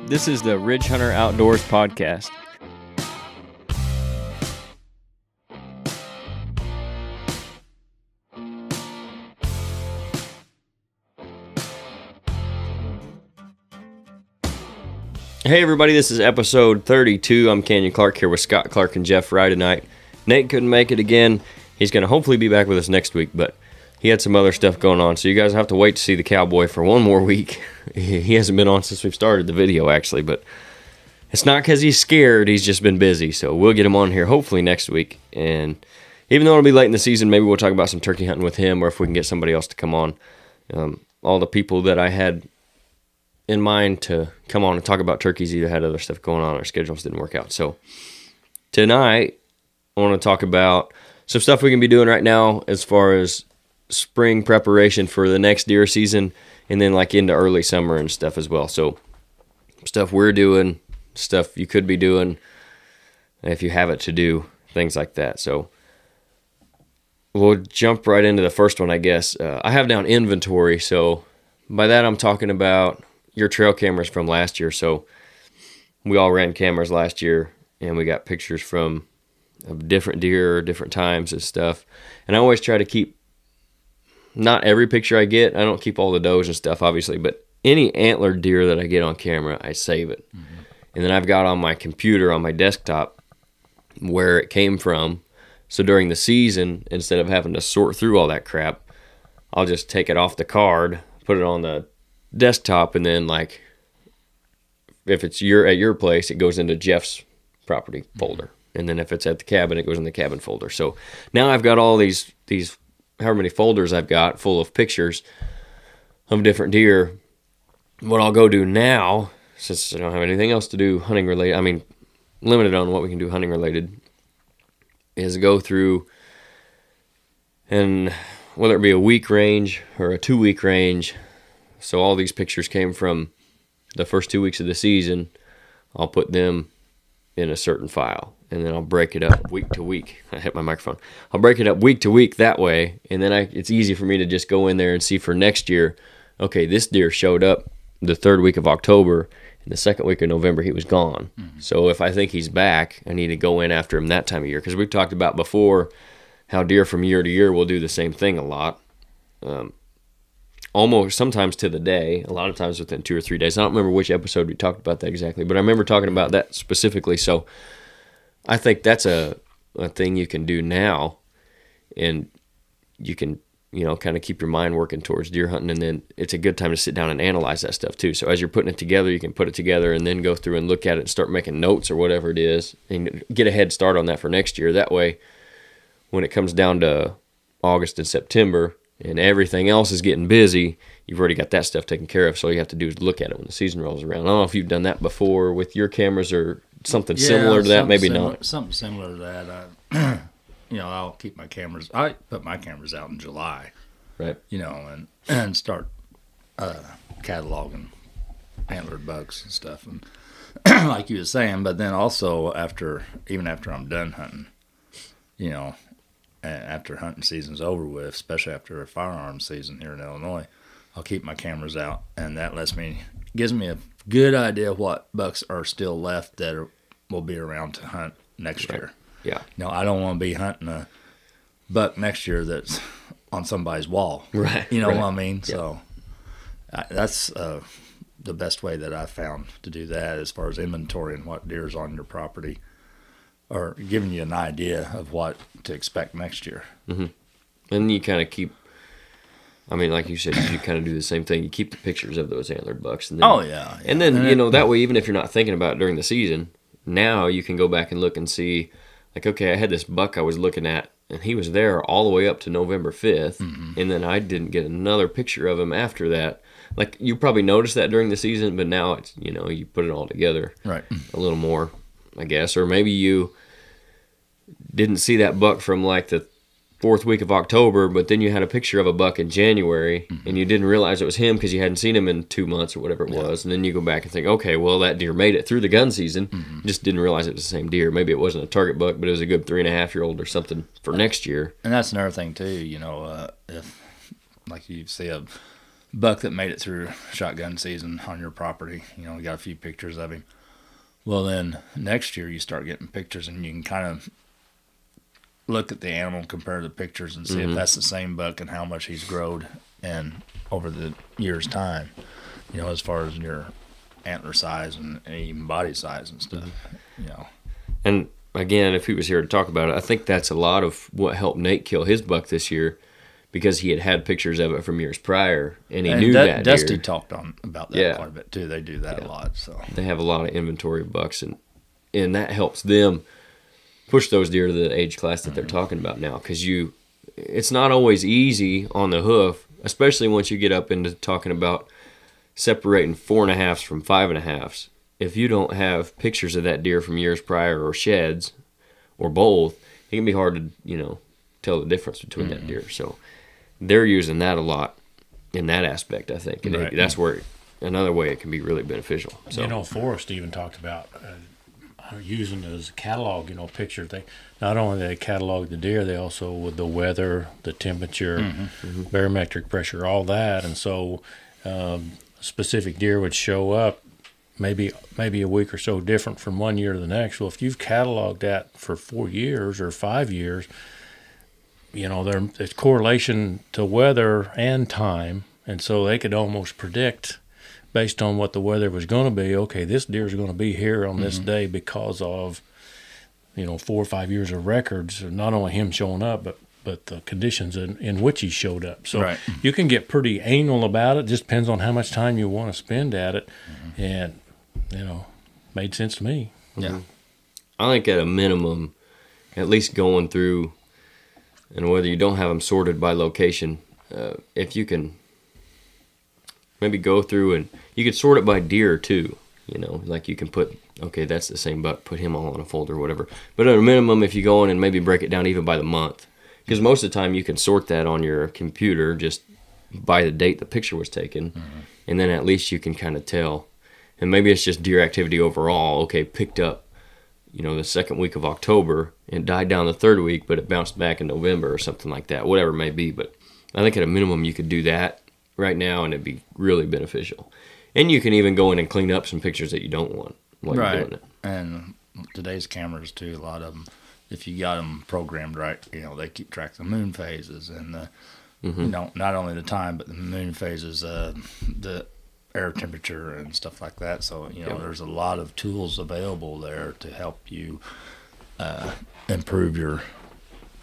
This is the Ridge Hunter Outdoors podcast. Hey everybody, this is episode 32. I'm Canyon Clark here with Scott Clark and Jeff Rye tonight. Nate couldn't make it again. He's going to hopefully be back with us next week, but he had some other stuff going on, so you guys have to wait to see the cowboy for one more week. He hasn't been on since we've started the video, actually, but it's not because he's scared. He's just been busy, so we'll get him on here hopefully next week. And even though it'll be late in the season, maybe we'll talk about some turkey hunting with him, or if we can get somebody else to come on. All the people that I had in mind to come on and talk about turkeys either had other stuff going on, our schedules didn't work out. So tonight, I want to talk about some stuff we can be doing right now as far as spring preparation for the next deer season, and then like into early summer and stuff as well. So stuff we're doing, stuff you could be doing if you have it to do, things like that. So we'll jump right into the first one, I guess. I have down inventory, so by that I'm talking about your trail cameras from last year. So we all ran cameras last year, and we got pictures from different deer, different times and stuff. And I always try to keep, not every picture I get, I don't keep all the does and stuff, obviously, but any antlered deer that I get on camera, I save it. Mm-hmm. And then I've got on my computer, on my desktop, where it came from. So during the season, instead of having to sort through all that crap, I'll just take it off the card, put it on the desktop, and then like if it's at your place, it goes into Jeff's property folder, and then if it's at the cabin, it goes in the cabin folder. So now I've got all these however many folders I've got full of pictures of different deer. What I'll go do now, since I don't have anything else to do hunting related, I mean limited on what we can do hunting related, is go through, and whether it be a week range or a 2-week range. So all these pictures came from the first 2 weeks of the season. I'll put them in a certain file, and then I'll break it up week to week. I hit my microphone. I'll break it up week to week that way, and then it's easy for me to just go in there and see for next year, okay, this deer showed up the 3rd week of October, and the 2nd week of November he was gone. Mm-hmm. So if I think he's back, I need to go in after him that time of year, because we've talked about before how deer from year to year will do the same thing a lot. Almost sometimes to the day, a lot of times within 2 or 3 days. I don't remember which episode we talked about that exactly, but I remember talking about that specifically. So I think that's a thing you can do now, and you can, kind of keep your mind working towards deer hunting, and then it's a good time to sit down and analyze that stuff too. So as you're putting it together, you can put it together and then go through and look at it and start making notes or whatever it is, and get a head start on that for next year. That way, when it comes down to August and September, and everything else is getting busy, you've already got that stuff taken care of. So all you have to do is look at it when the season rolls around. I don't know if you've done that before with your cameras or something similar to that. Maybe not. Something similar to that. I'll keep my cameras. I put my cameras out in July, right? And start cataloging antlered bucks and stuff, and like you were saying. But then also even after I'm done hunting, after hunting season's over with, especially after a firearms season here in Illinois, I'll keep my cameras out, and that gives me a good idea of what bucks are still left that will be around to hunt next year. Yeah. I don't want to be hunting a buck next year that's on somebody's wall. Right. You know right. what I mean? Yeah. So that's the best way that I've found to do that as far as inventorying what deer's on your property, or giving you an idea of what to expect next year. Mm-hmm. And you kind of keep, like you said, you kind of do the same thing. You keep the pictures of those antlered bucks. And then, yeah. And then, that way, even if you're not thinking about it during the season, now you can go back and look and see, like, okay, I had this buck I was looking at, and he was there all the way up to November 5th, mm-hmm. and then I didn't get another picture of him after that. Like, you probably noticed that during the season, but now it's, you put it all together right. a little more, I guess. Or maybe you didn't see that buck from like the 4th week of October, but then you had a picture of a buck in January, mm-hmm. and you didn't realize it was him because you hadn't seen him in 2 months or whatever it was. And then you go back and think, okay, well, that deer made it through the gun season, mm-hmm. just didn't realize it was the same deer. Maybe it wasn't a target buck, but it was a good 3.5-year-old or something for next year. And that's another thing too, if like you see a buck that made it through shotgun season on your property. You know, we got a few pictures of him. Well, then next year you start getting pictures, and you can kind of look at the animal, compare the pictures, and see if that's the same buck and how much he's growed and over the year's time. You know, as far as your antler size and even body size and stuff. You know, and again, if he was here to talk about it, I think that's a lot of what helped Nate kill his buck this year, because he had pictures of it from years prior, and he knew that Dusty deer. talked about that quite a bit too. They do that a lot. So they have a lot of inventory of bucks, and that helps them push those deer to the age class that they're talking about now. Because it's not always easy on the hoof, especially once you get up into talking about separating 4.5s from 5.5s. If you don't have pictures of that deer from years prior or sheds or both, it can be hard to tell the difference between that deer. So they're using that a lot in that aspect, I think, and that's where another way it can be really beneficial. So Forrest even talked about using it as a catalog. Picture. They not only they catalog the deer, they also with the weather, the temperature, barometric pressure, all that, and so specific deer would show up maybe a week or so different from one year to the next. Well, if you've cataloged that for 4 years or 5 years, there's correlation to weather and time, and so they could almost predict based on what the weather was going to be. Okay, this deer is going to be here on this day because of 4 or 5 years of records, not only him showing up, but the conditions in which he showed up. So you can get pretty anal about it. Just depends on how much time you want to spend at it, and made sense to me. Yeah, I think at a minimum, at least going through. And whether you don't have them sorted by location, if you can maybe go through and you could sort it by deer too, like you can put, okay, that's the same buck, put him all on a folder or whatever. But at a minimum, if you go in and maybe break it down even by the month, because most of the time you can sort that on your computer just by the date the picture was taken, and then at least you can kind of tell. And maybe it's just deer activity overall, okay, picked up the second week of October and died down the third week, but it bounced back in November or something like that, whatever it may be. But I think at a minimum you could do that right now, and it'd be really beneficial. And you can even go in and clean up some pictures that you don't want while you're doing it. And today's cameras too, a lot of them, if you got them programmed right, they keep track of the moon phases and the, not only the time, but the moon phases, the air temperature and stuff like that. So there's a lot of tools available there to help you improve your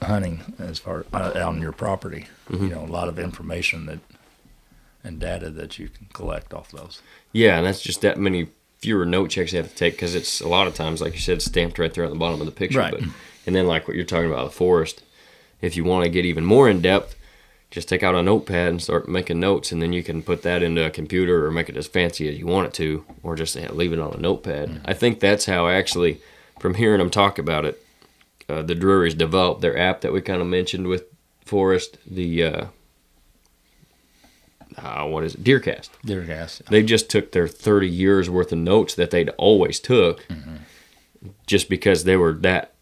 hunting as far out on your property. A lot of information and data that you can collect off those. Yeah, and that's just that many fewer note checks you have to take, because it's a lot of times, like you said, stamped right there at the bottom of the picture. Right. And then like what you're talking about, the forest, if you want to get even more in depth, just take out a notepad and start making notes, and then you can put that into a computer or make it as fancy as you want it to, or just leave it on a notepad. I think that's how, actually, from hearing them talk about it, the Drurys developed their app that we kind of mentioned with Forrest, the, what is it, Deercast. Deercast. Yeah. They just took their 30 years worth of notes that they'd always took, just because they were that,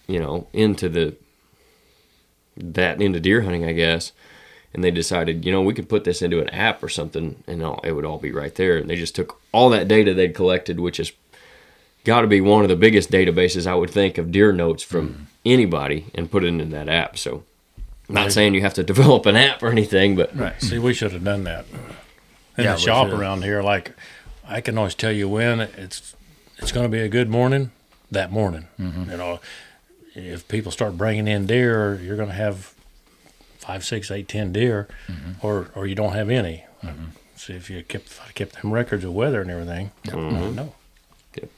into deer hunting, I guess, and they decided, we could put this into an app or something, and it would all be right there. And they just took all that data they'd collected, which has got to be one of the biggest databases, I would think, of deer notes from anybody, and put it into that app. So, not saying you have to develop an app or anything, but See, we should have done that in the shop around here. Like, I can always tell you when it's going to be a good morning that morning. If people start bringing in deer, you're going to have 5, 6, 8, 10 deer, or you don't have any. See, if you kept them records of weather and everything, no. Okay.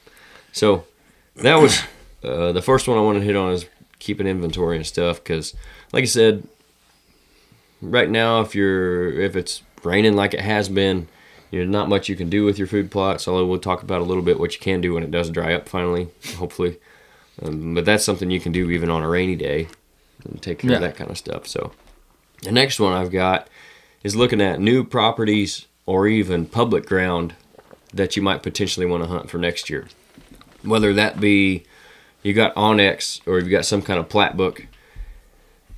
So that was the first one I wanted to hit on, is keeping inventory and stuff, because, like I said, right now if it's raining like it has been, not much you can do with your food plots. Although we'll talk about a little bit what you can do when it does dry up finally, hopefully. But that's something you can do even on a rainy day, and take care of that kind of stuff. So the next one I've got is looking at new properties or even public ground that you might potentially want to hunt for next year. Whether that be you got Onyx, or you've got some kind of plat book,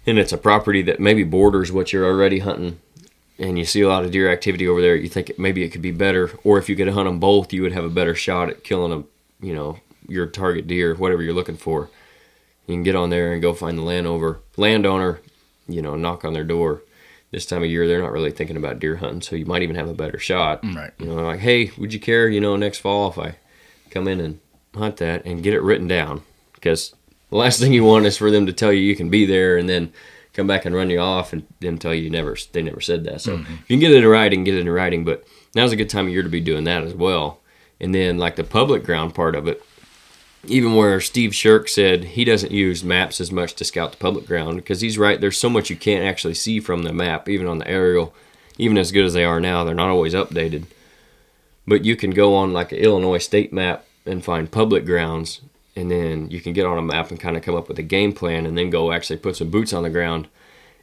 and it's a property that maybe borders what you're already hunting, and you see a lot of deer activity over there, you think maybe it could be better, or if you could hunt them both, you would have a better shot at killing your target deer, whatever you're looking for. You can get on there and go find the landowner, knock on their door. This time of year, they're not really thinking about deer hunting, so you might even have a better shot. Right. Like, hey, would you care, next fall if I come in and hunt that, and get it written down? Because the last thing you want is for them to tell you can be there and then come back and run you off and them tell you they never said that. So if you can get it in writing, but now's a good time of year to be doing that as well. And then like the public ground part of it, even where Steve Shirk said he doesn't use maps as much to scout the public ground, because he's right, there's so much you can't actually see from the map, even on the aerial. Even as good as they are now, they're not always updated. But you can go on like an Illinois state map and find public grounds, and then you can get on a map and kind of come up with a game plan, and then go actually put some boots on the ground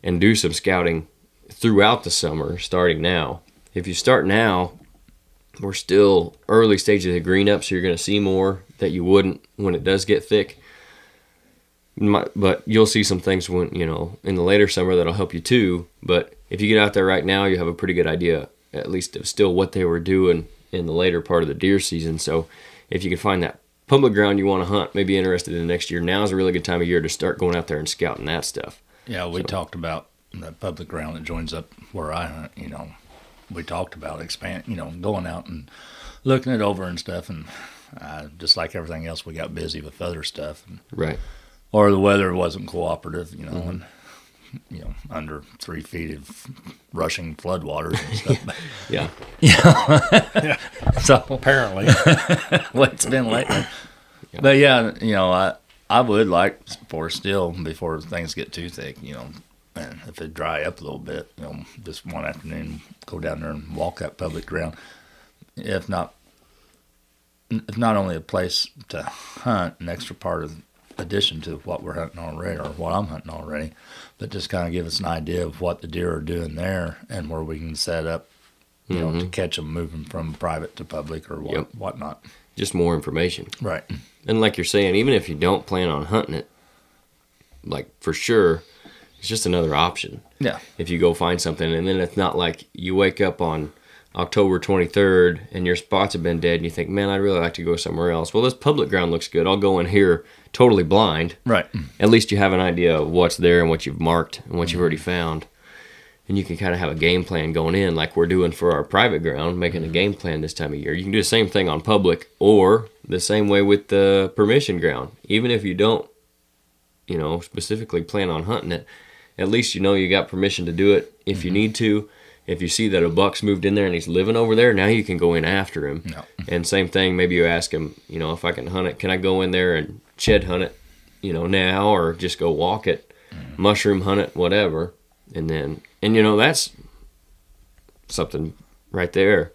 and do some scouting throughout the summer, starting now. If you start now, we're still early stages of green up, so you're going to see more that you wouldn't when it does get thick. But you'll see some things when in the later summer that'll help you too. But if you get out there right now, you have a pretty good idea, at least of still what they were doing in the later part of the deer season. So if you can find that public ground you want to hunt, maybe interested in next year, now is a really good time of year to start going out there and scouting that stuff. Yeah, we talked about that public ground that joins up where I hunt. We talked about going out and looking it over and stuff, and just like everything else, we got busy with other stuff, Right? Or the weather wasn't cooperative, and under 3 feet of rushing floodwaters and stuff. Yeah. So Apparently. what it's been lately. Yeah. But yeah, I would like for still before things get too thick, and if it dry up a little bit, just one afternoon, go down there and walk that public ground. If not only a place to hunt, an extra part of addition to what we're hunting already or what I'm hunting already, but just kind of give us an idea of what the deer are doing there and where we can set up, to catch them moving from private to public or whatnot. Just more information. Right. And like you're saying, even if you don't plan on hunting it, like for sure, it's just another option. Yeah. If you go find something, and then it's not like you wake up on October 23rd and your spots have been dead and you think, man, I'd really like to go somewhere else. Well, this public ground looks good. I'll go in here totally blind. Right. At least you have an idea of what's there and what you've marked and what you've already found. And you can kind of have a game plan going in like we're doing for our private ground, making a game plan this time of year. You can do the same thing on public or the same way with the permission ground. Even if you don't, specifically plan on hunting it, at least you got permission to do it if you need to. If you see that a buck's moved in there and he's living over there, now you can go in after him. No. And same thing, maybe you ask him, if I can hunt it, can I go in there and shed hunt it, now, or just go walk it, mushroom hunt it, whatever. And then, that's something right there.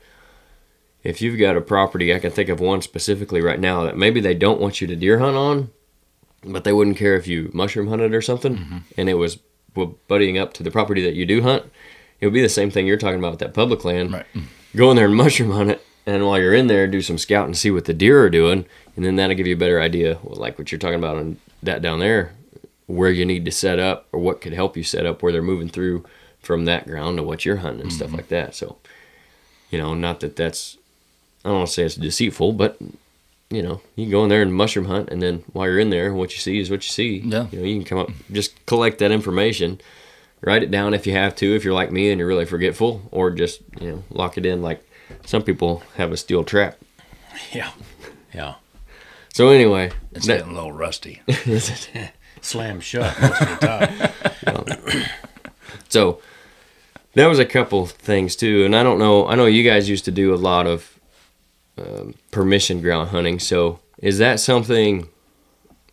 If you've got a property, I can think of one specifically right now that maybe they don't want you to deer hunt on, but they wouldn't care if you mushroom hunted or something, and it was buddying up to the property that you do hunt. It would be the same thing you're talking about with that public land. Right. Go in there and mushroom hunt it, and while you're in there, do some scouting and see what the deer are doing, and then that'll give you a better idea, like what you're talking about on that down there, where you need to set up or what could help you set up where they're moving through from that ground to what you're hunting and stuff like that. So, not that that's, I don't want to say it's deceitful, but, you can go in there and mushroom hunt, and then while you're in there, what you see is what you see. Yeah. You can come up, just collect that information. Write it down if you have to, if you're like me and you're really forgetful, or just, lock it in like some people have a steel trap. Yeah. Yeah. So anyway. It's getting a little rusty. Slam shut most of the time. So that was a couple things too. And I don't know, I know you guys used to do a lot of permission ground hunting. So is that something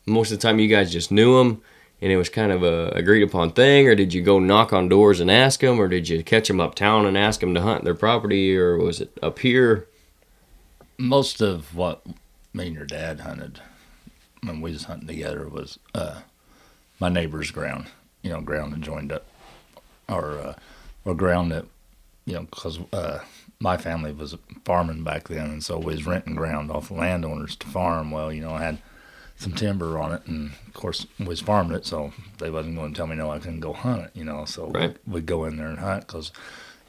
most of the time you guys just knew them? And it was kind of a agreed upon thing, or did you go knock on doors and ask them, or did you catch them uptown and ask them to hunt their property, or was it up here? Most of what me and your dad hunted when we was hunting together was my neighbor's ground, ground that joined up, or ground that, because my family was farming back then, and so we was renting ground off the landowners to farm. Well, I had some timber on it, and of course we was farming it, so they wasn't going to tell me no, I couldn't go hunt it, so right. we'd go in there and hunt, because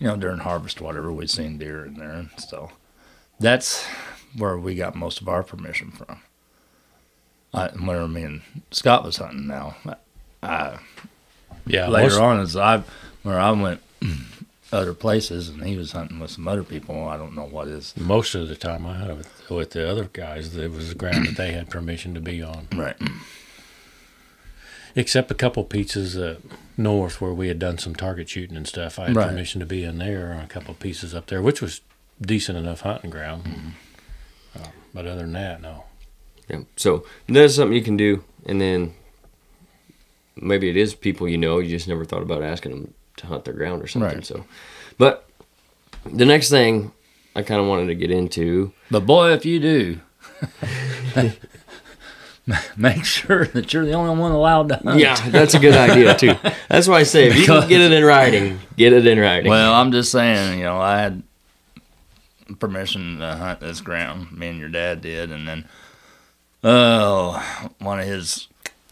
during harvest, whatever, we'd seen deer in there. And so that's where we got most of our permission from. Where me and Scott was hunting now. Later on, where I went other places, and he was hunting with some other people. I don't know what is. Most of the time I hunted with the other guys, it was the ground that they had permission to be on. Right. Except a couple pieces north where we had done some target shooting and stuff. I had permission to be in there on a couple pieces up there, which was decent enough hunting ground. Mm-hmm. But other than that, no. Yeah. So that's something you can do, and then maybe it is people you just never thought about asking them to hunt their ground or something. Right. So, but the next thing I kind of wanted to get into. But boy, if you do, make sure that you're the only one allowed to hunt. Yeah, that's a good idea too. That's why I say if you can get it in writing, get it in writing. Well, I'm just saying, I had permission to hunt this ground. Me and your dad did, and then one of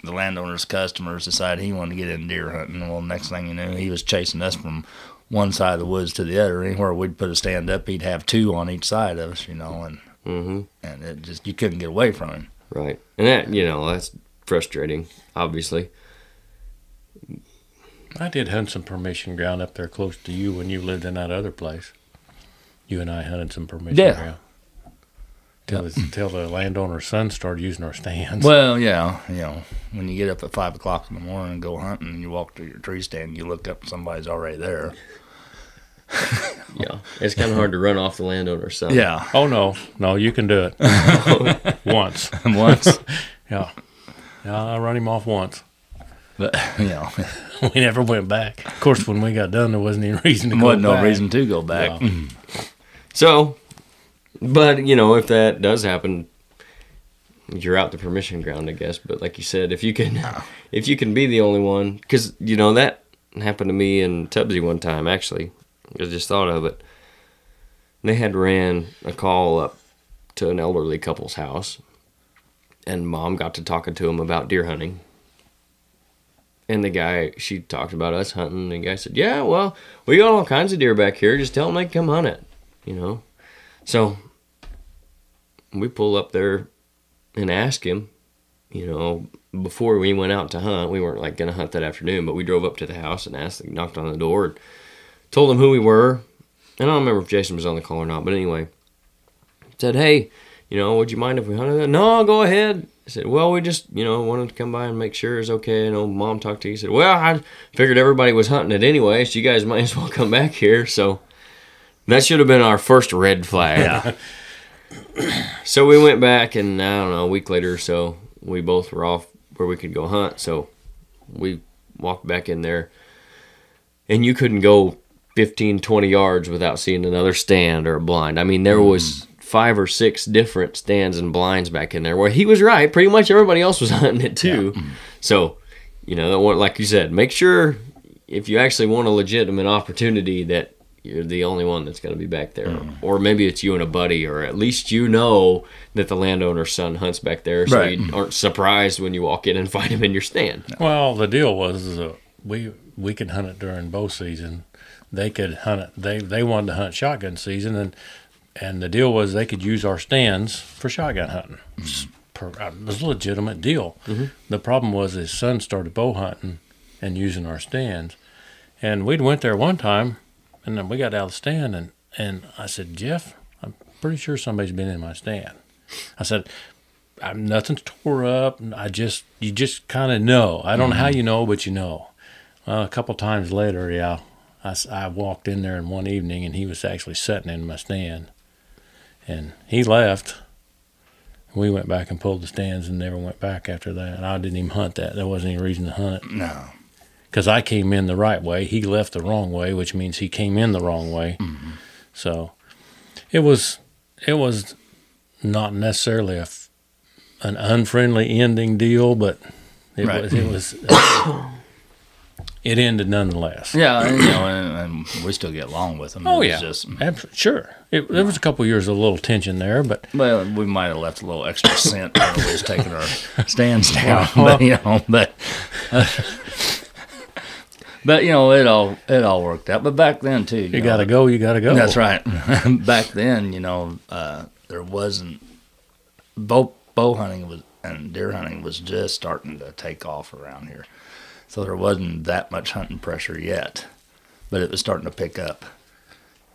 the landowner's customers decided he wanted to get in deer hunting. Well, next thing you knew, he was chasing us from one side of the woods to the other. Anywhere we'd put a stand up, he'd have two on each side of us, and and it just, you couldn't get away from him. Right. And that, that's frustrating, obviously. I did hunt some permission ground up there close to you when you lived in that other place. You and I hunted some permission ground. Till the landowner's son started using our stands. Well, yeah, when you get up at 5 o'clock in the morning and go hunting, and you walk to your tree stand, you look up and somebody's already there. Yeah, it's kind of hard to run off the landowner's son. Yeah. Oh no, you can do it. Once. Yeah. I run him off once. But we never went back. Of course, when we got done, there wasn't any reason to go back. No reason to go back. Yeah. So. But, if that does happen, you're out the permission ground, I guess. But like you said, if you can be the only one, because, that happened to me and Tubbsy one time, actually. I just thought of it. They had ran a call up to an elderly couple's house, and Mom got to talking to him about deer hunting. And the guy, she talked about us hunting, and the guy said, yeah, well, we got all kinds of deer back here. Just tell them they can come hunt it, So we pull up there and ask him, before we went out to hunt. We weren't going to hunt that afternoon, but we drove up to the house and knocked on the door and told him who we were. And I don't remember if Jason was on the call or not, but anyway, said, hey, would you mind if we hunted that? No, go ahead. I said, well, we just, wanted to come by and make sure it's okay. Mom talked to you. He said, well, I figured everybody was hunting it anyway, so you guys might as well come back here. So that should have been our first red flag. Yeah. So we went back, and I don't know, a week later or so, we both were off where we could go hunt. So we walked back in there, and you couldn't go 15, 20 yards without seeing another stand or a blind. I mean, there was 5 or 6 different stands and blinds back in there where he was right. Pretty much everybody else was hunting it too. Yeah. So, like you said, make sure if you actually want a legitimate opportunity that you're the only one that's going to be back there. Or maybe it's you and a buddy, or at least that the landowner's son hunts back there, so you aren't surprised when you walk in and find him in your stand. Well, the deal was we could hunt it during bow season. They could hunt it. They wanted to hunt shotgun season, and the deal was they could use our stands for shotgun hunting. It was a legitimate deal. Mm-hmm. The problem was his son started bow hunting and using our stands, and we'd went there one time. And then we got out of the stand, and I said, Jeff, I'm pretty sure somebody's been in my stand. I said, nothing's tore up. You just kind of know. I don't know how you know, but you know. Well, a couple times later, I walked in there in one evening, and he was actually sitting in my stand. And he left. We went back and pulled the stands and never went back after that. And I didn't even hunt that. There wasn't any reason to hunt it. No. Because I came in the right way. He left the wrong way, which means he came in the wrong way. Mm-hmm. So it was not necessarily an unfriendly ending deal, but it ended nonetheless. Yeah, and we still get along with him. Oh, yeah. Sure. It was a couple of years of a little tension there, but... Well, we might have left a little extra scent when we was taking our stands down, but... But it all worked out. But back then too, You gotta go. You gotta go. That's right. Back then, there wasn't bow hunting and deer hunting was just starting to take off around here, so there wasn't that much hunting pressure yet, but it was starting to pick up.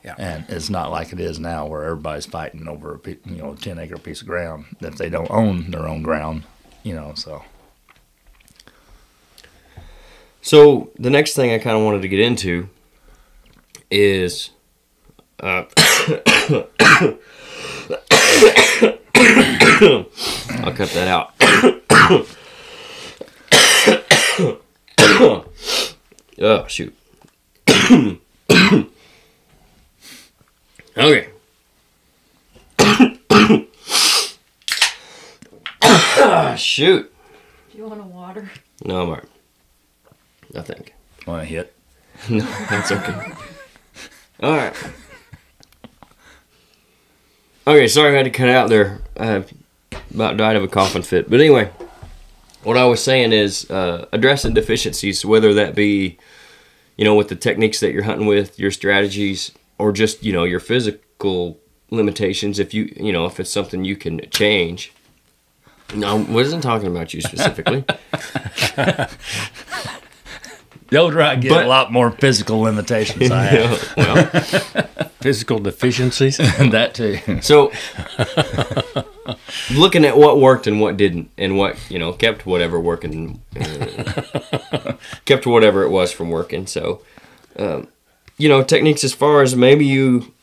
Yeah. And it's not like it is now, where everybody's fighting over a 10-acre piece of ground if they don't own their own ground. So. So the next thing I kind of wanted to get into is I'll cut that out. Oh, shoot. Okay. Shoot. Do you want a water? No, I'm all right. I think. Want to hit? No, that's okay. All right. Okay, sorry I had to cut it out there. I about died of a coughing fit. But anyway, what I was saying is addressing deficiencies, whether that be, with the techniques that you're hunting with, your strategies, or just, your physical limitations. If if it's something you can change. No, I wasn't talking about you specifically. The older I get, a lot more physical limitations I have. Well, Physical deficiencies. That too. so looking at what worked and what didn't, and what kept whatever working, kept whatever it was from working. So, techniques as far as maybe you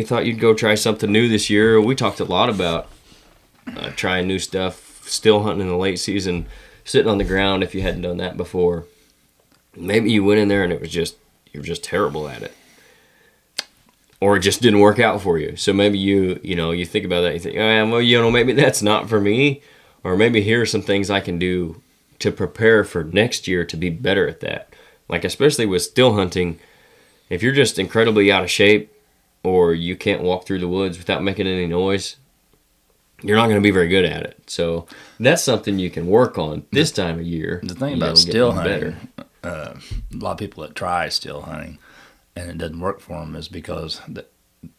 thought you'd go try something new this year. We talked a lot about trying new stuff, still hunting in the late season, sitting on the ground if you hadn't done that before. Maybe you went in there and you're just terrible at it, or it just didn't work out for you. So maybe you think about that. You think, maybe that's not for me, or maybe here are some things I can do to prepare for next year to be better at that. Like especially with still hunting, if you're just incredibly out of shape, or you can't walk through the woods without making any noise, you're not going to be very good at it. So that's something you can work on this time of year. The thing about still hunting, a lot of people that try still hunting and it doesn't work for them is because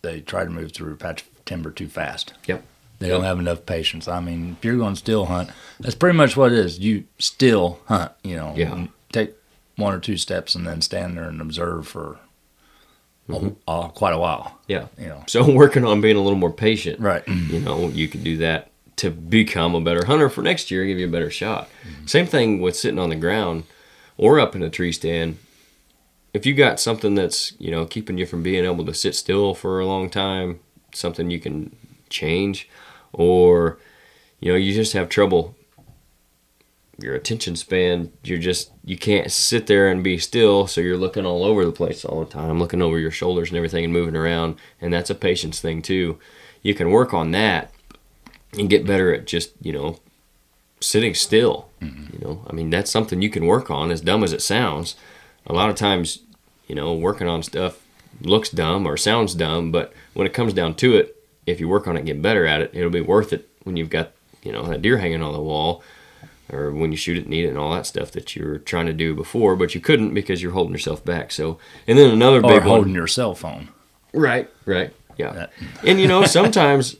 they try to move through a patch of timber too fast. Yep. They don't have enough patience. I mean, if you're going to still hunt, that's pretty much what it is. You still hunt, Yeah. Take one or two steps and then stand there and observe for quite a while. Yeah. So working on being a little more patient. Right. You can do that to become a better hunter for next year, give you a better shot. Mm-hmm. Same thing with sitting on the ground or up in a tree stand. If you got something that's, keeping you from being able to sit still for a long time, something you can change, or, you just have trouble, your attention span, you can't sit there and be still, so you're looking all over the place all the time, looking over your shoulders and everything and moving around, and that's a patience thing too. You can work on that and get better at just, sitting still. Mm-hmm. That's something you can work on, as dumb as it sounds. A lot of times, working on stuff looks dumb or sounds dumb, but when it comes down to it, if you work on it and get better at it, it'll be worth it when you've got, that deer hanging on the wall, or when you shoot it and eat it and all that stuff that you were trying to do before, but you couldn't because you're holding yourself back. So, and then another big one. Or holding your cell phone. Right, yeah. And, sometimes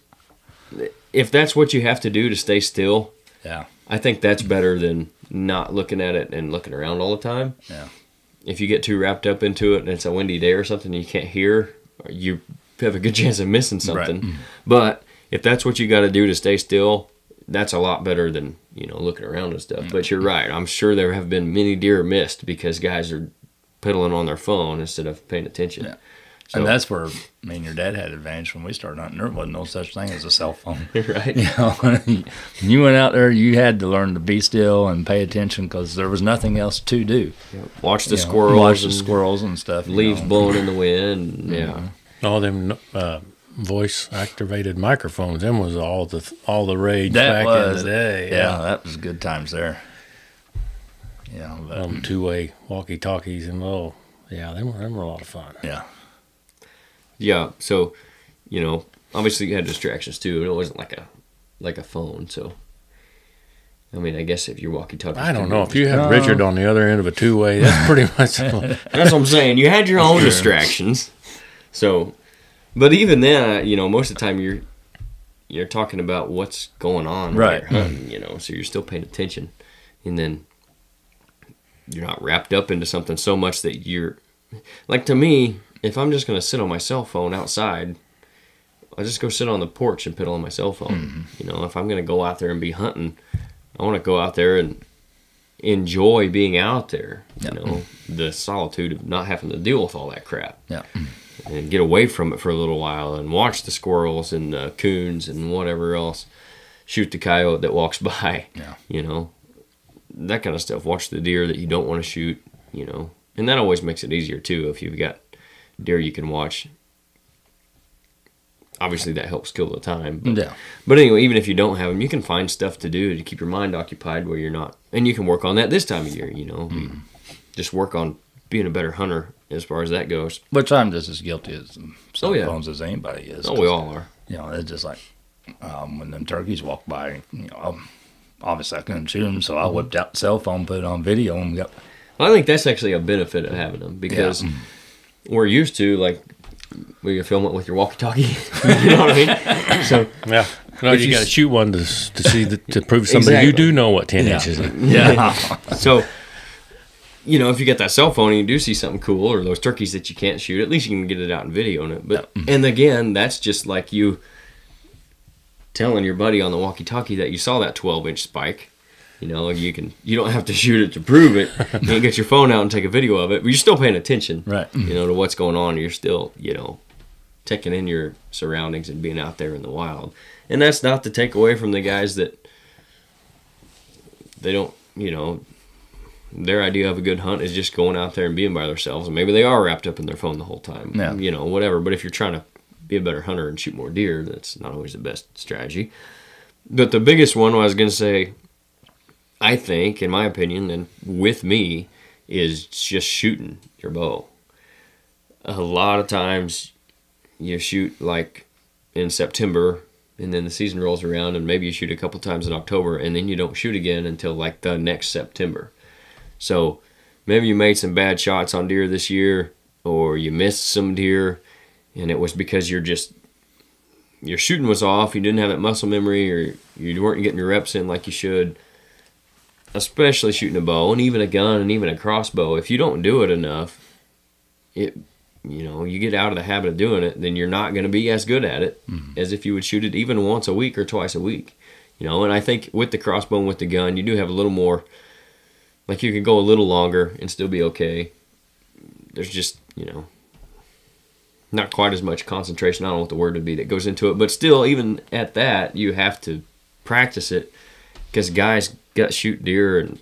if that's what you have to do to stay still, yeah, I think that's better than not looking at it and looking around all the time. Yeah. If you get too wrapped up into it and it's a windy day or something and you can't hear, you have a good chance of missing something. Right. But if that's what you got to do to stay still, that's a lot better than, looking around and stuff. But you're right. I'm sure there have been many deer missed because guys are piddling on their phone instead of paying attention. Yeah. So, and that's where your dad had advantage when we started hunting. There wasn't no such thing as a cell phone. Right. When you went out there, you had to learn to be still and pay attention because there was nothing else to do. Yeah. Watch the squirrels and stuff. Leaves blowing in the wind. Yeah. All them voice activated microphones. Them was all the rage that back in the day. Yeah, that was good times there. Yeah. Two-way walkie talkies and them were a lot of fun. Yeah. Yeah, so, obviously you had distractions too. It wasn't like a phone, so. I mean, I guess if you're walkie-talkie. I don't know. If you have Richard on the other end of a two-way, that's pretty much. That's what I'm saying. You had your own distractions. So, but even then, most of the time you're talking about what's going on while you're hunting, so you're still paying attention. And then you're not wrapped up into something so much that you're, like, to me, if I'm just going to sit on my cell phone outside, I'll just go sit on the porch and piddle on my cell phone. If I'm going to go out there and be hunting, I want to go out there and enjoy being out there, the solitude of not having to deal with all that crap. Yeah. And get away from it for a little while and watch the squirrels and the coons and whatever else. Shoot the coyote that walks by, that kind of stuff. Watch the deer that you don't want to shoot, And that always makes it easier, too, if you've got deer you can watch. Obviously, that helps kill the time. But anyway, even if you don't have them, you can find stuff to do to keep your mind occupied where you're not. And you can work on that this time of year, Just work on being a better hunter as far as that goes. Which I'm just as guilty as cell phones as anybody is. Oh, we all are. It's just like when them turkeys walk by, obviously I couldn't shoot them, so I whipped out the cell phone, put it on video, and got. Well, I think that's actually a benefit of having them because we're used to, like, we can film it with your walkie-talkie. You know what I mean? So yeah. No, you got to shoot one to see to prove to somebody you do know what 10 inches is. Yeah. So, if you get that cell phone and you do see something cool or those turkeys that you can't shoot, at least you can get it out in video on it. But and again, that's just like you telling your buddy on the walkie-talkie that you saw that 12-inch spike. You don't have to shoot it to prove it. You can get your phone out and take a video of it, but you're still paying attention, right? To what's going on. You're still, taking in your surroundings and being out there in the wild. And that's not to take away from the guys that they don't, their idea of a good hunt is just going out there and being by themselves. And maybe they are wrapped up in their phone the whole time, whatever. But if you're trying to be a better hunter and shoot more deer, that's not always the best strategy. But the biggest one I was going to say, I think, in my opinion, and with me, is just shooting your bow. A lot of times you shoot like in September and then the season rolls around and maybe you shoot a couple times in October and then you don't shoot again until like the next September. So maybe you made some bad shots on deer this year or you missed some deer and it was because your shooting was off, you didn't have that muscle memory or you weren't getting your reps in like you should. Especially shooting a bow and even a gun and even a crossbow. If you don't do it enough, you get out of the habit of doing it, then you're not going to be as good at it as if you would shoot it even once a week or twice a week. And I think with the crossbow and with the gun, you do have a little more, like you can go a little longer and still be okay. There's just, not quite as much concentration, I don't know what the word would be, that goes into it. But still, even at that, you have to practice it because guys shoot deer and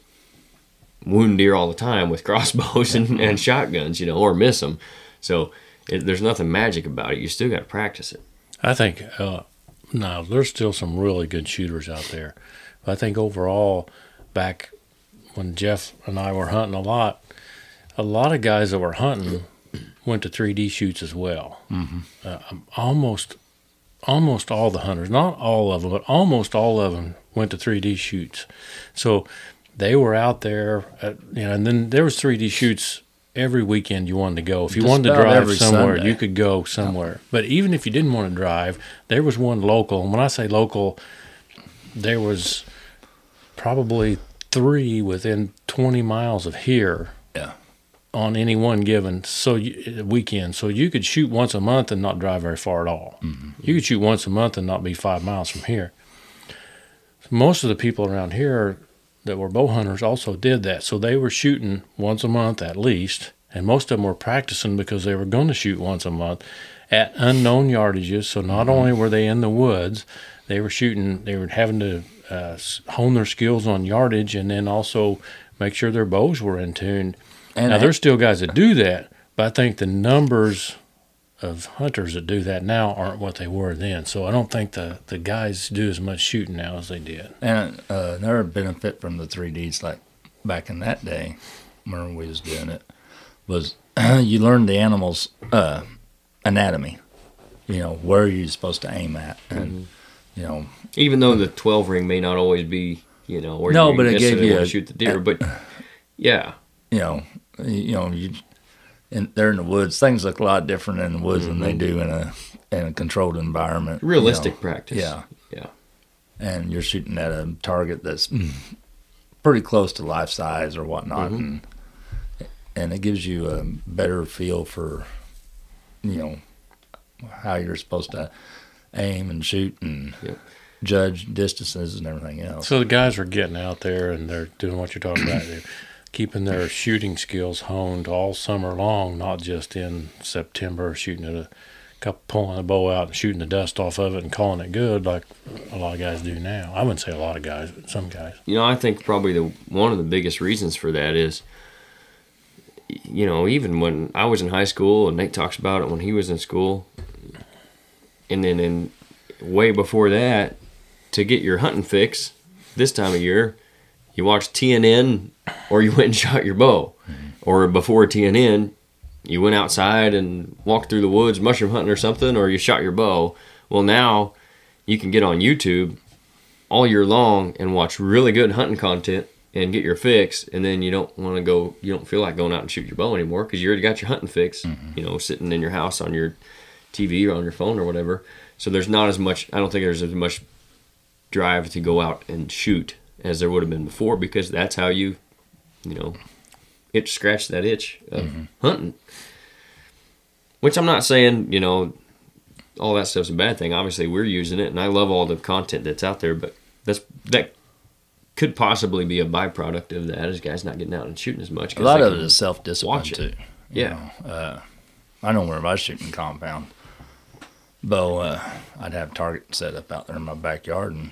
wound deer all the time with crossbows and shotguns, or miss them. So there's nothing magic about it. You still got to practice it. I think now there's still some really good shooters out there. But I think overall, back when Jeff and I were hunting a lot of guys that were hunting went to 3D shoots as well. Almost all the hunters, not all of them, but almost all of them went to 3D shoots. So they were out there, and then there was 3D shoots every weekend you wanted to go. If you wanted to drive somewhere, you could go somewhere. But even if you didn't want to drive, there was one local. And when I say local, there was probably 3 within 20 miles of here on any one given weekend. So you could shoot once a month and not drive very far at all. You could shoot once a month and not be 5 miles from here. Most of the people around here that were bow hunters also did that. So they were shooting once a month at least, and most of them were practicing because they were going to shoot once a month at unknown yardages. So not only were they in the woods, they were having to hone their skills on yardage and then also make sure their bows were in tune. And now, there's still guys that do that, but I think the numbers of hunters that do that now aren't what they were then. So I don't think the guys do as much shooting now as they did. And another benefit from the 3Ds, like back in that day, when we was doing it, was you learned the animal's anatomy. Where you're supposed to aim at, and even though the 12 ring may not always be you know, where No, you but it gave necessarily you wanna a- shoot the deer. But yeah, they're in the woods. Things look a lot different in the woods than they do in a controlled environment. realistic practice. Yeah. Yeah. And you're shooting at a target that's pretty close to life size or whatnot, and it gives you a better feel for, how you're supposed to aim and shoot and judge distances and everything else. So the guys are getting out there and they're doing what you're talking about. They're keeping their shooting skills honed all summer long, not just in September, shooting at a couple, pulling the bow out and shooting the dust off of it and calling it good like a lot of guys do now. I wouldn't say a lot of guys, but some guys. You know, I think probably one of the biggest reasons for that is, you know, even when I was in high school, and Nate talks about it when he was in school, and then way before that, to get your hunting fix this time of year, you watched TNN or you went and shot your bow. Or before TNN, you went outside and walked through the woods mushroom hunting or something, or you shot your bow. Well, now you can get on YouTube all year long and watch really good hunting content and get your fix, and then you don't feel like going out and shoot your bow anymore because you already got your hunting fix, sitting in your house on your TV or on your phone or whatever. So there's not as much, I don't think there's as much drive to go out and shoot as there would have been before, because that's how you scratch that itch of hunting. Which I'm not saying, all that stuff's a bad thing. Obviously, we're using it, and I love all the content that's out there, but that could possibly be a byproduct of that, is guys not getting out and shooting as much. A lot of it is self-discipline, too. Yeah. I know where I was shooting compound bow, I'd have a target set up out there in my backyard, and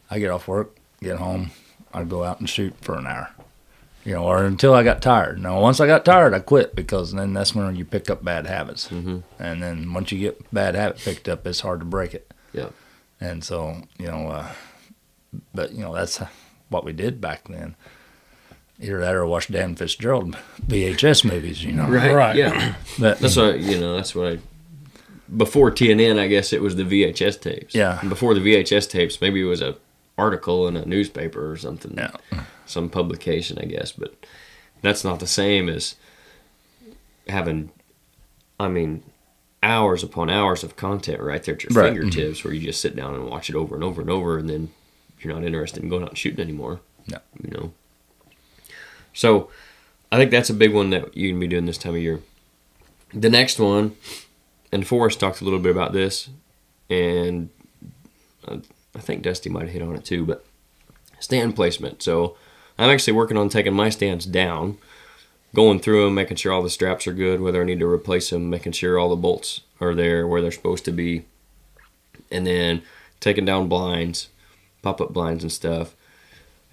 I get off work, get home, I'd go out and shoot for an hour. Or until I got tired. Now, once I got tired, I quit, because then that's when you pick up bad habits. And then once you get bad habit picked up, it's hard to break it. Yeah. And so, that's what we did back then. Either that or watch Dan Fitzgerald VHS movies, Right. Yeah. But, that's what before TNN, I guess it was the VHS tapes. Yeah. And before the VHS tapes, maybe it was a article in a newspaper or something. Yeah. Some publication, I guess, but that's not the same as having, hours upon hours of content right there at your fingertips, where you just sit down and watch it over and over and over, and then you're not interested in going out and shooting anymore. No. So I think that's a big one that you can be doing this time of year. The next one, and Forrest talked a little bit about this, and I think Dusty might have hit on it too, but stand placement. So I'm actually working on taking my stands down, going through them, making sure all the straps are good, whether I need to replace them, making sure all the bolts are there where they're supposed to be, and then taking down blinds, pop-up blinds and stuff.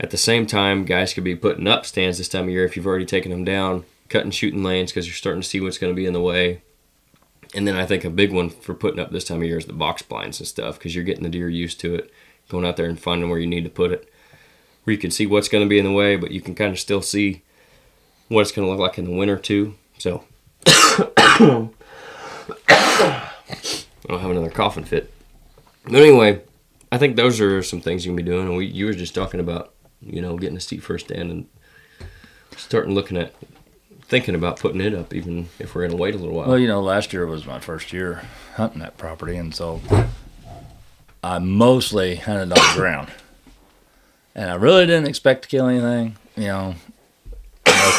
At the same time, guys could be putting up stands this time of year if you've already taken them down, cutting shooting lanes because you're starting to see what's going to be in the way. And then I think a big one for putting up this time of year is the box blinds and stuff, because you're getting the deer used to it, going out there and finding where you need to put it, where you can see what's going to be in the way, but you can kind of still see what it's going to look like in the winter too. So I don't have another coughing fit. But anyway, I think those are some things you can be doing. And you were just talking about, getting a seat for a stand and thinking about putting it up, even if we're going to wait a little while. Well, last year was my first year hunting that property, and so I mostly hunted on the ground. And I really didn't expect to kill anything, unless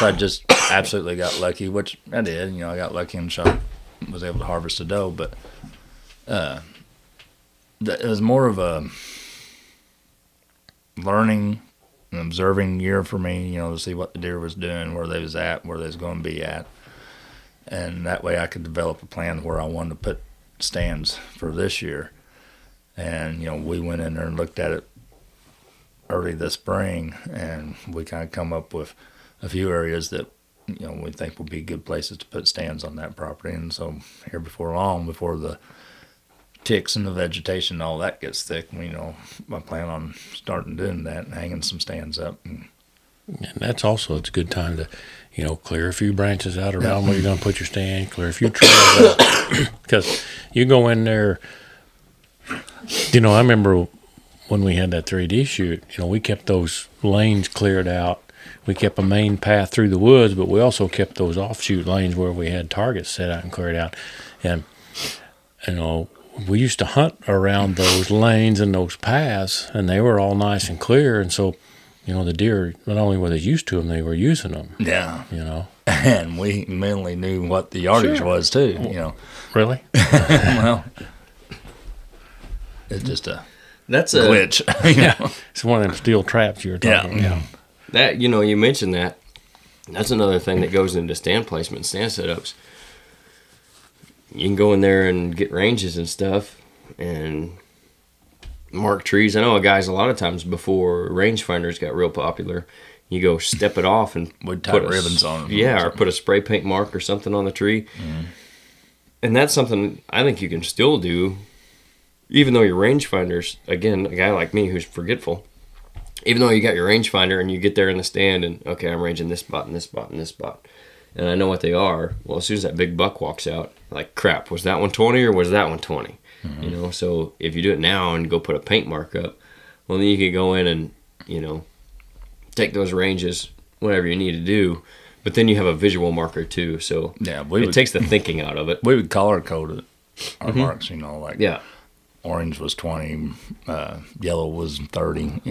I just absolutely got lucky, which I did. I got lucky and was able to harvest a doe, but it was more of a learning and observing year for me, to see what the deer was doing, where they was at, where they was going to be at. And that way I could develop a plan where I wanted to put stands for this year. And, we went in there and looked at it early this spring, and we kind of come up with a few areas that, we think will be good places to put stands on that property. And so here before long, before the ticks and the vegetation and all that gets thick, I plan on starting doing that and hanging some stands up. And that's also, it's a good time to, clear a few branches out around where you're going to put your stand, clear a few trails out. Because you go in there, I remember when we had that 3D shoot, we kept those lanes cleared out. We kept a main path through the woods, but we also kept those offshoot lanes where we had targets set out and cleared out. And, we used to hunt around those lanes and those paths, and they were all nice and clear. And so, the deer, not only were they used to them, they were using them. Yeah. And we mainly knew what the yardage was, too, Really? Well, it's just a glitch. Yeah. It's one of them steel traps you were talking about. That, you mentioned that. That's another thing that goes into stand placement, stand setups. You can go in there and get ranges and stuff and mark trees. I know guys a lot of times before rangefinders got real popular, you go step it off and would tie ribbons on them. Yeah, or put a spray paint mark or something on the tree. Mm-hmm. And that's something I think you can still do, even though your rangefinders, again, a guy like me who's forgetful, even though you got your rangefinder and you get there in the stand and, okay, I'm ranging this spot and this spot and this spot, and I know what they are. Well, as soon as that big buck walks out, like, crap, was that one 20 or was that one 20? Mm-hmm. So if you do it now and go put a paint mark up, well, then you can go in and, take those ranges, whatever you need to do, but then you have a visual marker too. So it takes the thinking out of it. We would color code our marks, like yeah. Orange was 20, yellow was 30,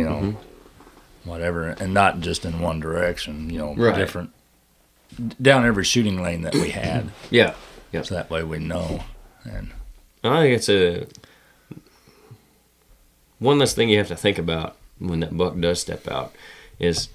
whatever, and not just in one direction, right. Different, down every shooting lane that we had. Yeah. So that way we know. And I think it's one less thing you have to think about when that buck does step out is,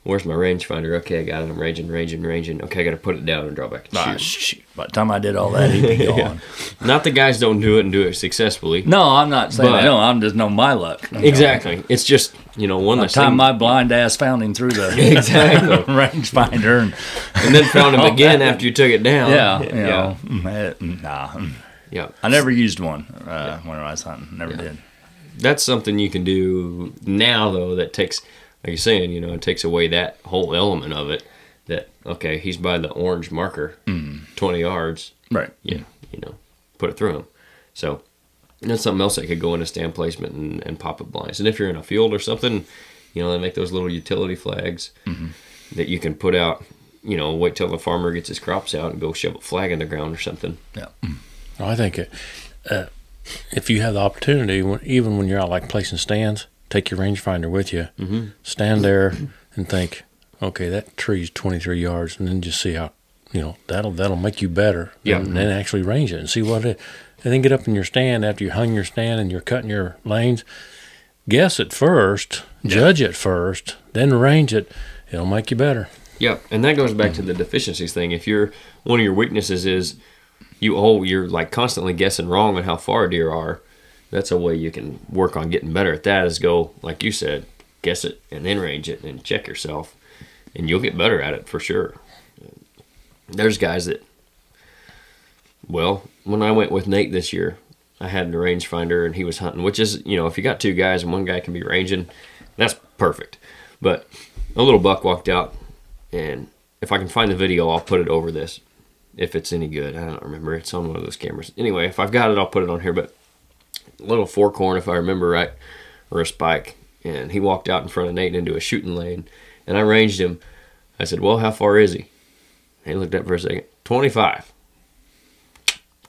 where's my rangefinder? Okay, I got it. I'm ranging. Okay, I got to put it down and draw back and shoot. By the time I did all that, he'd be gone. Yeah. Not that guys don't do it and do it successfully. No, I'm not saying that. No, I'm just my luck. Exactly. It's just, one less thing. By the time my blind ass found him through the rangefinder. And then found him again after you took it down. Yeah. Yeah. I never used one when I was hunting. Never did. That's something you can do now, though, that takes, like you're saying, it takes away that whole element of it. That, okay, he's by the orange marker, 20 yards. Right. Yeah, put it through him. So that's something else that could go into stand placement and pop-up blinds. And if you're in a field or something, they make those little utility flags that you can put out, wait till the farmer gets his crops out and go shove a flag in the ground or something. Yeah. I think if you have the opportunity, even when you're out like placing stands, take your rangefinder with you, stand there and think, okay, that tree's 23 yards, and then just see how, that'll make you better. Yeah. And then actually range it and see what it is. And then get up in your stand after you hung your stand and you're cutting your lanes. Guess it first, judge it first, then range it. It'll make you better. Yeah, and that goes back to the deficiencies thing. If one of your weaknesses is you're like constantly guessing wrong on how far deer are, that's a way you can work on getting better at that, is go, like you said, guess it and then range it and check yourself, and you'll get better at it for sure. There's guys that, when I went with Nate this year, I had the rangefinder and he was hunting, which is, if you got two guys and one guy can be ranging, that's perfect. But a little buck walked out, and if I can find the video, I'll put it over this. If it's any good, I don't remember. It's on one of those cameras. Anyway, if I've got it, I'll put it on here. But a little fork horn, if I remember right, or a spike. And he walked out in front of Nate into a shooting lane. And I ranged him. I said, well, how far is he? And he looked up for a second. 25.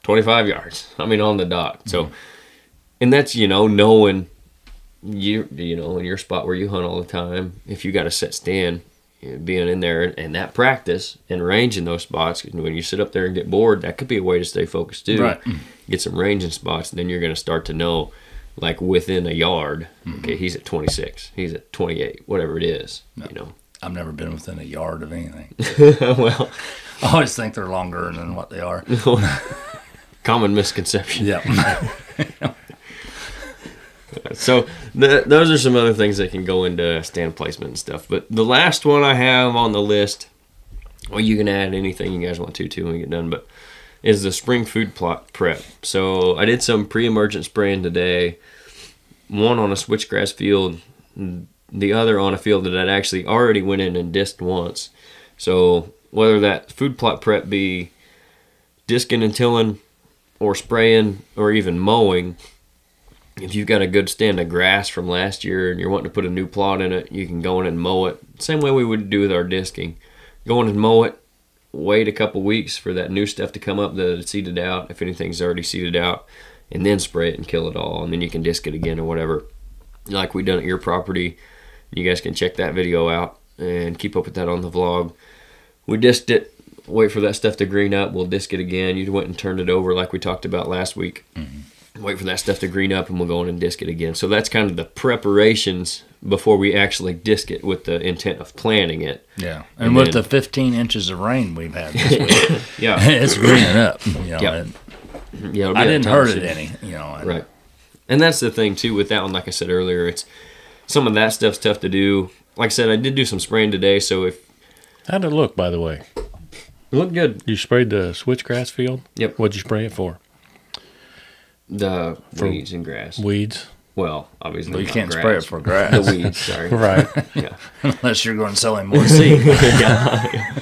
25 yards. On the dot. So, and that's, knowing in your spot where you hunt all the time, if you got a set stand, being in there and that practice and range in those spots, when you sit up there and get bored, that could be a way to stay focused too. Right. Get some range in spots, and then you're going to start to know, like within a yard, okay, he's at 26, he's at 28, whatever it is. I've never been within a yard of anything. Well, I always think they're longer than what they are. Common misconception. Yeah. So those are some other things that can go into stand placement and stuff. But the last one I have on the list, well, you can add anything you guys want to when we get done, but is the spring food plot prep. So I did some pre-emergent spraying today, one on a switchgrass field, the other on a field that I'd actually already went in and disked once. So whether that food plot prep be disking and tilling or spraying or even mowing, if you've got a good stand of grass from last year and you're wanting to put a new plot in it, you can go in and mow it. Same way we would do with our disking. Go in and mow it, wait a couple weeks for that new stuff to come up that is seeded out, if anything's already seeded out, and then spray it and kill it all, and then you can disc it again or whatever, like we done at your property. You guys can check that video out and keep up with that on the vlog. We disked it, wait for that stuff to green up, we'll disc it again. You went and turned it over like we talked about last week. Wait for that stuff to green up, and we'll go in and disc it again. So that's kind of the preparations before we actually disc it with the intent of planting it. Yeah, and with the 15 inches of rain we've had this week, Yeah, it's greening up. You know, Yeah. and yeah. It'll be I that didn't time hurt soon. it any. You know, and Right. And that's the thing too with that one. Like I said earlier, it's some of that stuff's tough to do. Like I said, I did do some spraying today, so if How'd it look, by the way? it looked good, You sprayed the switchgrass field? Yep. What'd you spray it for? the weeds and grass. Weeds? Well, obviously Well, you not can't grass. spray it for grass The weeds. Sorry. Right. Yeah. unless you're going to sell him more seed. Yeah.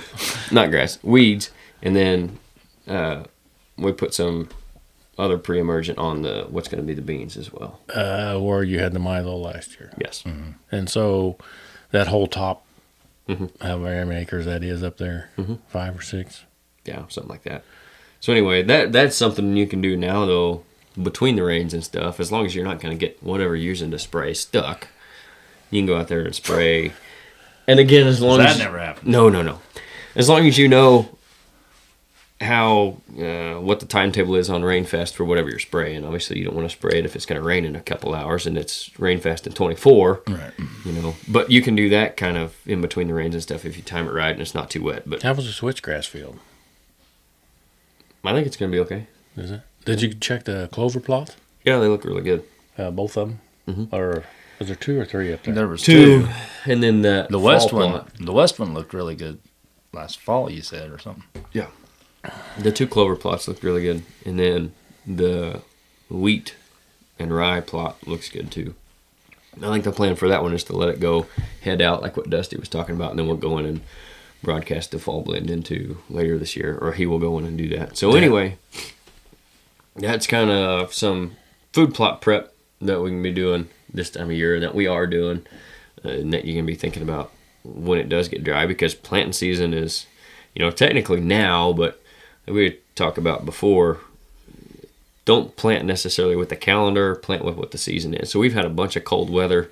Not grass, weeds, and then we put some other pre-emergent on the what's going to be the beans as well. Where you had the Milo last year. Yes. And so that whole top, Mm-hmm. however many acres that is up there, 5 or 6. Yeah, something like that. So anyway, that's something you can do now though, between the rains and stuff. As long as you're not going to get whatever you're using to spray stuck, you can go out there and spray. And again, as long as That never happened. No. As long as you know how what the timetable is on Rainfest for whatever you're spraying. Obviously, you don't want to spray it if it's going to rain in a couple hours and it's Rainfest in 24. Right. You know, but you can do that kind of in between the rains and stuff if you time it right and it's not too wet. But How was the switchgrass field? I think it's going to be okay. Is it? Did you check the clover plot? Yeah, they look really good. Both of them? Or was there 2 or 3 up there? There was Two, two. and then the The west fall one, plot. the west one looked really good last fall. You said or something. Yeah, the 2 clover plots looked really good, and then the wheat and rye plot looks good too. I think the plan for that one is to let it go head out like what Dusty was talking about, and then we'll go in and broadcast the fall blend into later this year, or he will go in and do that. So anyway, that's kind of some food plot prep that we can be doing this time of year, that we are doing, and that you can be thinking about when it does get dry, because planting season is, technically now, but we talked about before, don't plant necessarily with the calendar, plant with what the season is. So we've had a bunch of cold weather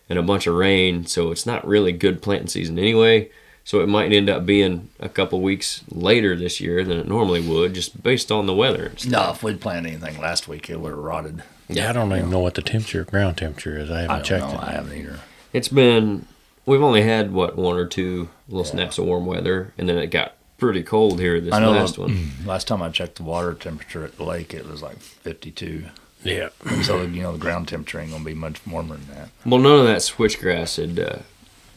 and a bunch of rain, so it's not really good planting season anyway. So it might end up being a couple weeks later this year than it normally would, just based on the weather and stuff. No, if we'd planted anything last week, it would have rotted. Yeah, I don't even know what the ground temperature is. I haven't I don't checked know. it. I haven't either. It's been, we've only had, 1 or 2 little snaps of warm weather, and then it got pretty cold here this I know last one. Last time I checked the water temperature at the lake, it was like 52. Yeah. So, the ground temperature ain't going to be much warmer than that. Well, none of that switchgrass had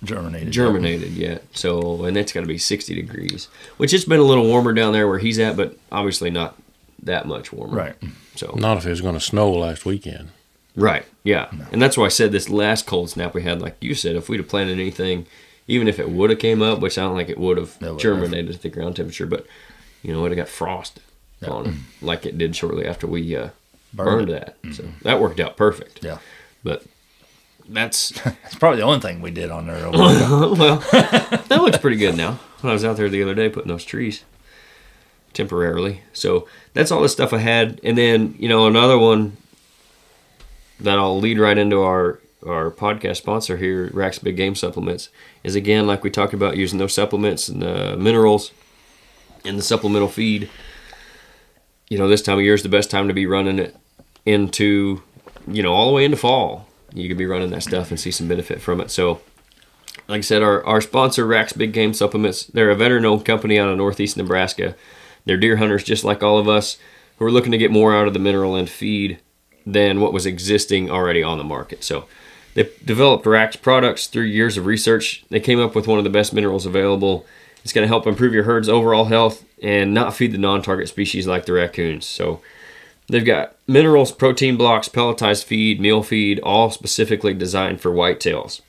Germinated. yet, so, and it's got to be 60 degrees, which it's been a little warmer down there where he's at, but obviously not that much warmer. Right. So Not if it was going to snow last weekend. right, yeah, and that's why I said this last cold snap we had, like you said, if we'd have planted anything, even if it would have came up, which I don't think it would have would've. germinated at the ground temperature, but it would have got frost on it, like it did shortly after we burned that. So that worked out perfect. Yeah. But that's It's probably the only thing we did on there. well, that looks pretty good now. When I was out there the other day putting those trees temporarily. So that's all the stuff I had. And then, another one that I'll lead right into our podcast sponsor here, Rack's Big Game Supplements, is again, like we talked about, using those supplements and the minerals and the supplemental feed. This time of year is the best time to be running it into, all the way into fall. You could be running that stuff and see some benefit from it. So, like I said, our sponsor, Rack's Big Game Supplements, they're a veteran-owned company out of northeast Nebraska. They're deer hunters just like all of us who are looking to get more out of the mineral and feed than what was existing already on the market. So they developed Rack's products through years of research. They came up with one of the best minerals available. It's going to help improve your herd's overall health and not feed the non-target species like the raccoons. So they've got minerals, protein blocks, pelletized feed, meal feed, all specifically designed for whitetails.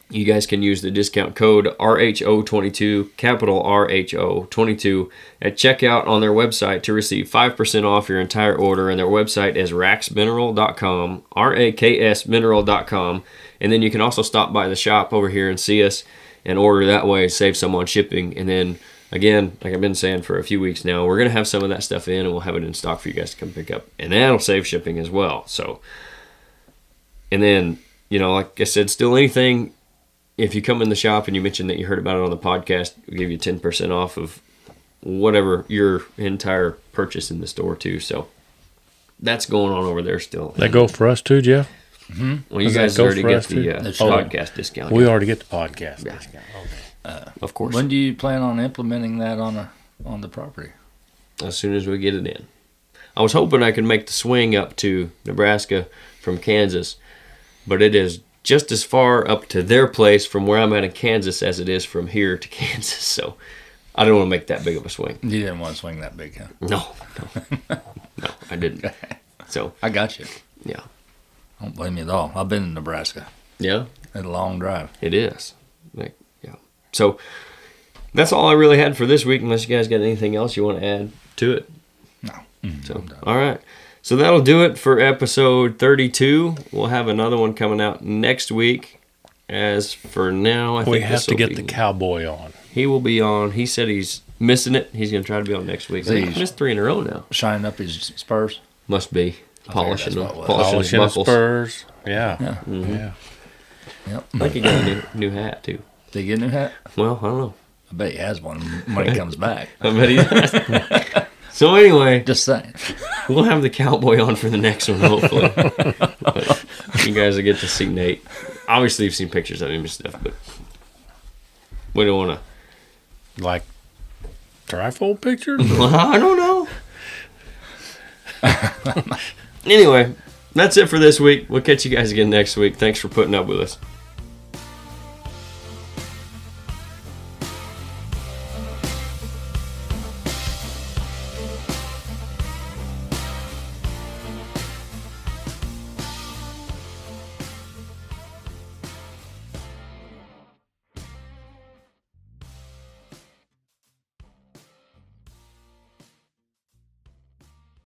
you guys can use the discount code RHO22, capital RHO22, at checkout on their website to receive 5% off your entire order. And their website is raksmineral.com, RAKSmineral.com. And then you can also stop by the shop over here and see us and order that way, save some on shipping. And then, again, like I've been saying for a few weeks now, we're going to have some of that stuff in and we'll have it in stock for you guys to come pick up. And that'll save shipping as well. So, and then, like I said, still anything, if you come in the shop and you mention that you heard about it on the podcast, we'll give you 10% off of whatever your entire purchase in the store too. So that's going on over there still. That go for us too, Jeff? Mm-hmm. Well, you guys already get the podcast discount. We already get the podcast discount. Okay. Of course. When do you plan on implementing that on the property? As soon as we get it in. I was hoping I could make the swing up to Nebraska from Kansas, but it is just as far up to their place from where I'm at in Kansas as it is from here to Kansas. So I don't want to make that big of a swing. You didn't want to swing that big, huh? No, I didn't. So I got you. Yeah. Don't blame me at all. I've been in Nebraska. Yeah. It's a long drive. It is. Yeah. So that's all I really had for this week, unless you guys got anything else you want to add to it. No. So, all right. So that'll do it for episode 32. We'll have another one coming out next week. As for now, I think we have to get the cowboy on. He will be on. He said he's missing it. He's going to try to be on next week. He's missed 3 in a row now. Shining up his spurs. Must be. Polishing his Polishing spurs. Yeah. Mm-hmm. Yeah. Yep. I think he got a new hat, too. Did he get a new hat? Well, I don't know. I bet he has one when he comes back. I bet he does. So anyway, Just saying. We'll have the cowboy on for the next one, hopefully. But you guys will get to see Nate. Obviously, you've seen pictures of him and stuff, but we don't want to. Like trifold pictures? I don't know. Anyway, that's it for this week. We'll catch you guys again next week. Thanks for putting up with us.